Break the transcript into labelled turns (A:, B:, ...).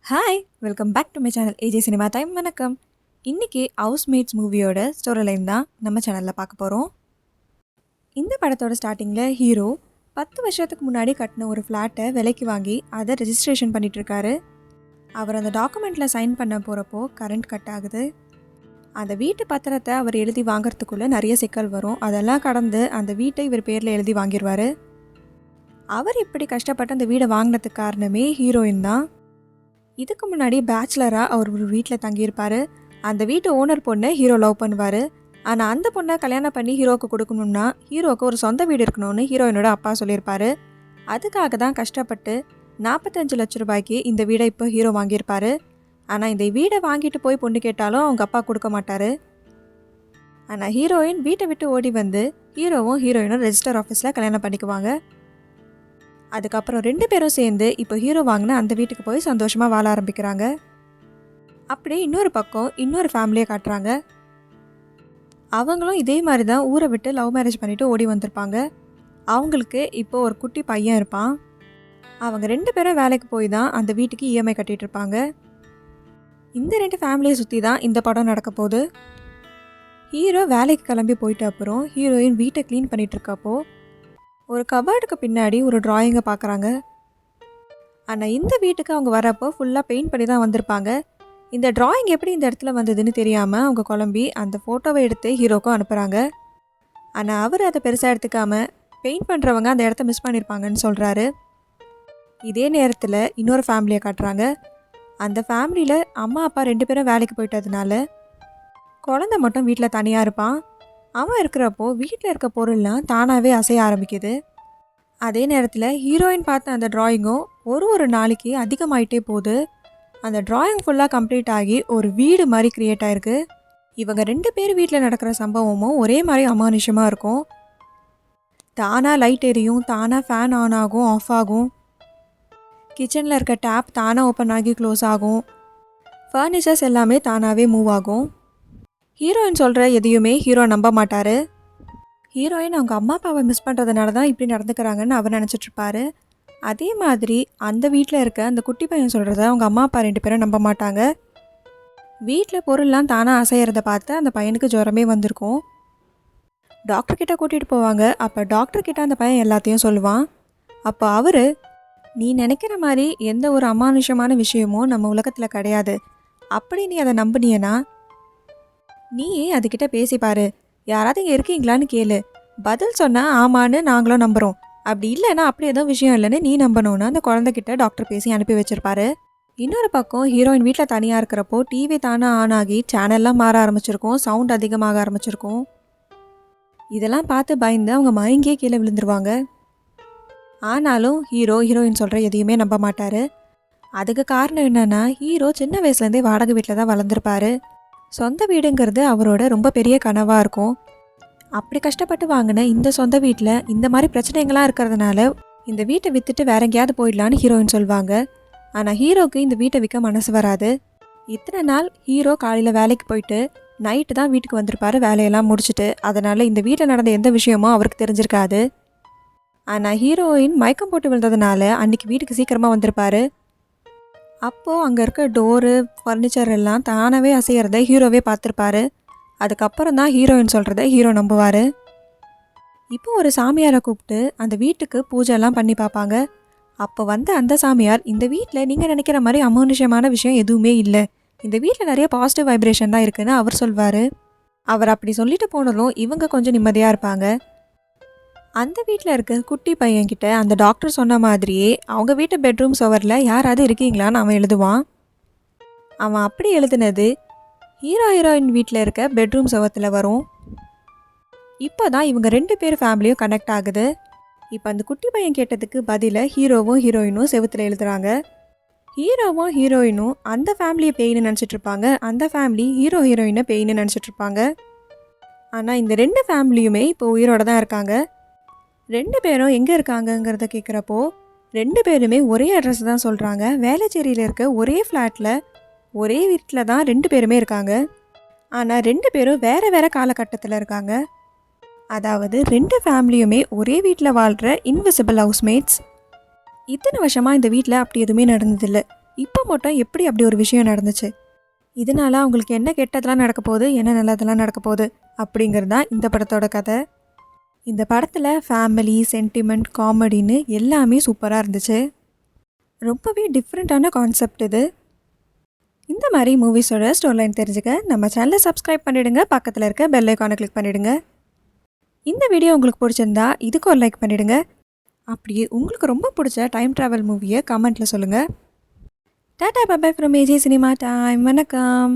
A: Hi welcome back to my channel AJ cinema time. வணக்கம். இன்றைக்கி housemates மூவியோட story line தான் நம்ம சேனலில் பார்க்க போகிறோம். இந்த படத்தோட ஸ்டார்டிங்கில் ஹீரோ 10 வருஷத்துக்கு முன்னாடி கட்டின ஒரு ஃப்ளாட்டை விலைக்கு வாங்கி அதை ரெஜிஸ்ட்ரேஷன் பண்ணிகிட்ருக்காரு. அவர் அந்த டாக்குமெண்ட்டில் சைன் பண்ண போகிறப்போ கரண்ட் கட் ஆகுது. அந்த வீட்டு பத்திரத்தை அவர் எழுதி வாங்கிறதுக்குள்ளே நிறைய சிக்கல் வரும். அதெல்லாம் கடந்து அந்த வீட்டை இவர் பேரில் எழுதி வாங்கிடுவார். அவர் இப்படி கஷ்டப்பட்டு அந்த வீடை வாங்கினதுக்கு காரணமே ஹீரோயின் தான். இதுக்கு முன்னாடி பேச்சுலராக அவர் ஒரு வீட்டில் தங்கியிருப்பார். அந்த வீட்டு ஓனர் பொண்ணை ஹீரோ லவ் பண்ணுவார். ஆனால் அந்த பொண்ணை கல்யாணம் பண்ணி ஹீரோவுக்கு கொடுக்கணுன்னா ஹீரோவுக்கு ஒரு சொந்த வீடு இருக்கணும்னு ஹீரோயினோட அப்பா சொல்லியிருப்பார். அதுக்காக தான் கஷ்டப்பட்டு 45 லட்ச ரூபாய்க்கு இந்த வீடை இப்போ ஹீரோ வாங்கியிருப்பார். ஆனால் இந்த வீடை வாங்கிட்டு போய் பொண்ணு கேட்டாலும் அவங்க அப்பா கொடுக்க மாட்டார். ஆனால் ஹீரோயின் வீட்டை விட்டு ஓடி வந்து ஹீரோவும் ஹீரோயினும் ரெஜிஸ்டர் ஆஃபீஸில் கல்யாணம் பண்ணிக்குவாங்க. அதுக்கப்புறம் 2 பேரும் சேர்ந்து இப்போ ஹீரோ வாங்கின அந்த வீட்டுக்கு போய் சந்தோஷமாக வாழ ஆரம்பிக்கிறாங்க. அப்படியே இன்னொரு பக்கம் இன்னொரு ஃபேமிலியை காட்டுறாங்க. அவங்களும் இதே மாதிரி தான் ஊரை விட்டு லவ் மேரேஜ் பண்ணிவிட்டு ஓடி வந்திருப்பாங்க. அவங்களுக்கு இப்போ ஒரு குட்டி பையன் இருப்பான். அவங்க 2 பேரும் வேலைக்கு போய் தான் அந்த வீட்டுக்கு இஎம்ஐ கட்டிகிட்டு இருப்பாங்க. இந்த 2 ஃபேமிலியை சுற்றி தான் இந்த படம் நடக்க போகுது. ஹீரோ வேலைக்கு கிளம்பி போயிட்ட அப்புறம் ஹீரோயின் வீட்டை க்ளீன் பண்ணிகிட்ருக்கப்போ ஒரு கபோர்டுக்கு பின்னாடி ஒரு ட்ராயிங்கை பார்க்குறாங்க. ஆனால் இந்த வீட்டுக்கு அவங்க வரப்போ ஃபுல்லாக பெயிண்ட் பண்ணி தான் வந்திருப்பாங்க. இந்த ட்ராயிங் எப்படி இந்த இடத்துல வந்ததுன்னு தெரியாமல் அவங்க குழம்பி அந்த ஃபோட்டோவை எடுத்து ஹீரோக்கும் அனுப்புகிறாங்க. ஆனால் அவர் அதை பெருசாக எடுத்துக்காமல் பெயிண்ட் பண்ணுறவங்க அந்த இடத்த மிஸ் பண்ணியிருப்பாங்கன்னு சொல்கிறாரு. இதே நேரத்தில் இன்னொரு ஃபேமிலியை காட்டுறாங்க. அந்த ஃபேமிலியில் அம்மா அப்பா 2 பேரும் வேலைக்கு போயிட்டதுனால குழந்தை மட்டும் வீட்டில் தனியாக இருப்பான். அவன் இருக்கிறப்போ வீட்டில் இருக்க பொருள்லாம் தானாகவே அசைய ஆரம்பிக்குது. அதே நேரத்தில் ஹீரோயின் பார்த்த அந்த ட்ராயிங்கும் ஒரு நாளைக்கு அதிகமாயிட்டே போகுது. அந்த ட்ராயிங் ஃபுல்லாக கம்ப்ளீட் ஆகி ஒரு வீடு மாதிரி க்ரியேட் ஆகிருக்கு. இவங்க 2 பேர் வீட்டில் நடக்கிற சம்பவமும் ஒரே மாதிரி அமானுஷமாக இருக்கும். தானாக லைட் எரியும், தானாக ஃபேன் ஆன் ஆகும், ஆஃப் ஆகும். கிச்சனில் இருக்க டேப் தானாக ஓப்பன் ஆகி க்ளோஸ் ஆகும். ஃபர்னிச்சர்ஸ் எல்லாமே தானாகவே மூவ் ஆகும். ஹீரோயின் சொல்கிற எதையுமே ஹீரோ நம்ப மாட்டார். ஹீரோயின் அவங்க அம்மா அப்பாவை மிஸ் பண்ணுறதுனால தான் இப்படி நடந்துக்கிறாங்கன்னு அவர் நினச்சிட்ருப்பாரு. அதே மாதிரி அந்த வீட்டில் இருக்க அந்த குட்டி பையன் சொல்கிறத அவங்க அம்மா அப்பா 2 பேரும் நம்ப மாட்டாங்க. வீட்டில் பொருள்லாம் தானாக அசைகிறத பார்த்து அந்த பையனுக்கு ஜுரமே வந்திருக்கும். டாக்டர்கிட்ட கூட்டிகிட்டு போவாங்க. அப்போ டாக்டர்கிட்ட அந்த பையன் எல்லாத்தையும் சொல்லுவான். அப்போ அவர், நீ நினைக்கிற மாதிரி எந்த ஒரு அமானுஷமான விஷயமும் நம்ம உலகத்தில் கிடையாது. அப்படி நீ அதை நம்பினியனா நீயே அதுக்கிட்ட பேசிப்பாரு. யாராவது இங்கே இருக்கீங்களான்னு கேளு. பதில் சொன்னால் ஆமான்னு நாங்களும் நம்புகிறோம். அப்படி இல்லைன்னா அப்படி எதுவும் விஷயம் இல்லைன்னு நீ நம்பணும்னு அந்த குழந்தைகிட்ட டாக்டர் பேசி அனுப்பி வச்சிருப்பாரு. இன்னொரு பக்கம் ஹீரோயின் வீட்டில் தனியாக இருக்கிறப்போ டிவி தானாக ஆன் ஆகி சேனல்லாம் மாற ஆரம்பிச்சிருக்கும், சவுண்ட் அதிகமாக ஆரம்பிச்சிருக்கும். இதெல்லாம் பார்த்து பயந்து அவங்க மயங்கியே கீழே விழுந்துருவாங்க. ஆனாலும் ஹீரோயின் சொல்கிற எதையுமே நம்ப மாட்டார். அதுக்கு காரணம் என்னென்னா ஹீரோ சின்ன வயசுலேருந்தே வாடகை வீட்டில் தான் வளர்ந்துருப்பாரு. சொந்த வீடுங்கிறது அவரோட ரொம்ப பெரிய கனவாக இருக்கும். அப்படி கஷ்டப்பட்டு வாங்கின இந்த சொந்த வீட்டில் இந்த மாதிரி பிரச்சனைகள்லாம் இருக்கிறதுனால இந்த வீட்டை விற்றுட்டு வேற எங்கேயாவது போயிடலான்னு ஹீரோயின் சொல்லுவாங்க. ஆனால் ஹீரோக்கு இந்த வீட்டை விற்க மனசு வராது. இத்தனை நாள் ஹீரோ காலையில் வேலைக்கு போயிட்டு நைட்டு தான் வீட்டுக்கு வந்திருப்பாரு வேலையெல்லாம் முடிச்சுட்டு. அதனால் இந்த வீட்டில் நடந்த எந்த விஷயமும் அவருக்கு தெரிஞ்சிருக்காது. ஆனால் ஹீரோயின் மயக்கம் போட்டு விழுந்ததுனால அன்றைக்கி வீட்டுக்கு சீக்கிரமாக வந்திருப்பாரு. அப்போது அங்கே இருக்க டோரு ஃபர்னிச்சர் எல்லாம் தானாகவே அசைகிறத ஹீரோவே பார்த்துருப்பாரு. அதுக்கப்புறம் தான் ஹீரோயின் சொல்கிறத ஹீரோ நம்புவார். இப்போ ஒரு சாமியாரை கூப்பிட்டு அந்த வீட்டுக்கு பூஜைலாம் பண்ணி பார்ப்பாங்க. அப்போ வந்து அந்த சாமியார், இந்த வீட்டில் நீங்கள் நினைக்கிற மாதிரி அமானுஷமான விஷயம் எதுவுமே இல்லை, இந்த வீட்டில் நிறைய பாசிட்டிவ் வைப்ரேஷன் தான் இருக்குன்னு அவர் சொல்வார். அவர் அப்படி சொல்லிட்டு போனதும் இவங்க கொஞ்சம் நிம்மதியாக இருப்பாங்க. அந்த வீட்டில் இருக்க குட்டி பையன்கிட்ட அந்த டாக்டர் சொன்ன மாதிரியே அவங்க வீட்டு பெட்ரூம் சுவரில் யாராவது இருக்கீங்களான்னு அவன் எழுதுவான். அவன் அப்படி எழுதுனது ஹீரோயின் வீட்டில் இருக்க பெட்ரூம் சுவத்தில் வரும். இப்போ தான் இவங்க 2 பேர் ஃபேமிலியும் கனெக்ட் ஆகுது. இப்போ அந்த குட்டி பையன் கேட்டதுக்கு பதிலை ஹீரோவும் ஹீரோயினும் செவத்தில் எழுதுகிறாங்க. ஹீரோவும் ஹீரோயினும் அந்த ஃபேமிலியை பெயின்னு நினச்சிட்ருப்பாங்க, அந்த ஃபேமிலி ஹீரோயினை பெயின்னு நினச்சிட்ருப்பாங்க. ஆனால் இந்த 2 ஃபேமிலியுமே இப்போ உயிரோடு தான் இருக்காங்க. 2 பேரும் எங்கே இருக்காங்கங்கிறத கேட்குறப்போ 2 பேருமே ஒரே அட்ரஸ் தான் சொல்கிறாங்க. வேளச்சேரியில் இருக்க ஒரே ஃப்ளாட்டில் ஒரே வீட்டில் தான் 2 பேருமே இருக்காங்க. ஆனால் 2 பேரும் வேறு காலகட்டத்தில் இருக்காங்க. அதாவது 2 ஃபேமிலியுமே ஒரே வீட்டில் வாழ்கிற இன்விசிபிள் ஹவுஸ்மேட்ஸ். இத்தனை வருஷமாக இந்த வீட்டில் அப்படி எதுவுமே நடந்ததில்லை. இப்போ மட்டும் எப்படி அப்படி ஒரு விஷயம் நடந்துச்சு, இதனால அவங்களுக்கு என்ன கெட்டதெல்லாம் நடக்க போகுது, என்ன நல்லதெல்லாம் நடக்க போகுது அப்படிங்கிறது தான் இந்த படத்தோட கதை. இந்த படத்தில் ஃபேமிலி சென்டிமெண்ட் காமெடின்னு எல்லாமே சூப்பராக இருந்துச்சு. ரொம்பவே டிஃப்ரெண்ட்டான கான்செப்ட் இது. இந்த மாதிரி மூவிஸோட ஸ்டோரிலைன் தெரிஞ்சுக்க நம்ம சேனலை சப்ஸ்கிரைப் பண்ணிவிடுங்க, பக்கத்தில் இருக்க பெல் ஐக்கானை கிளிக் பண்ணிவிடுங்க. இந்த வீடியோ உங்களுக்கு பிடிச்சிருந்தா இதுக்கு ஒரு லைக் பண்ணிவிடுங்க. அப்படியே உங்களுக்கு ரொம்ப பிடிச்ச டைம் ட்ராவல் மூவியை கமெண்ட்டில் சொல்லுங்கள். Tata bye bye from AJ cinema time. வணக்கம்.